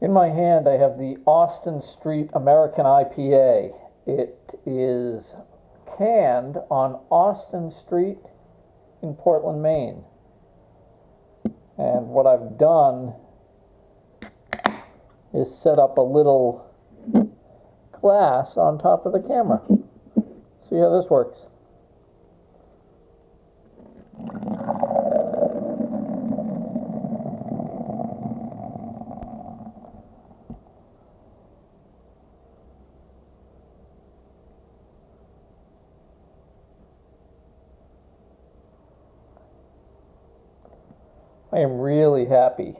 In my hand, I have the Austin Street American IPA. It is canned on Austin Street in Portland, Maine. And what I've done is set up a little glass on top of the camera. See how this works. I am really happy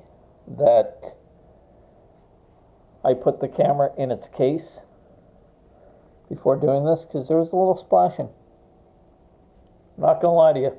that I put the camera in its case before doing this, because there was a little splashing. I'm not gonna lie to you.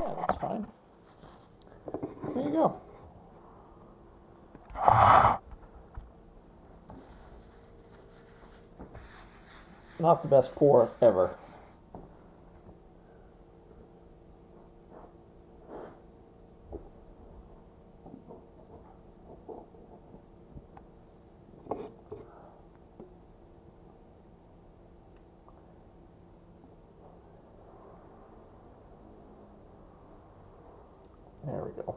Yeah, that's fine. There you go. Not the best pour ever. There we go.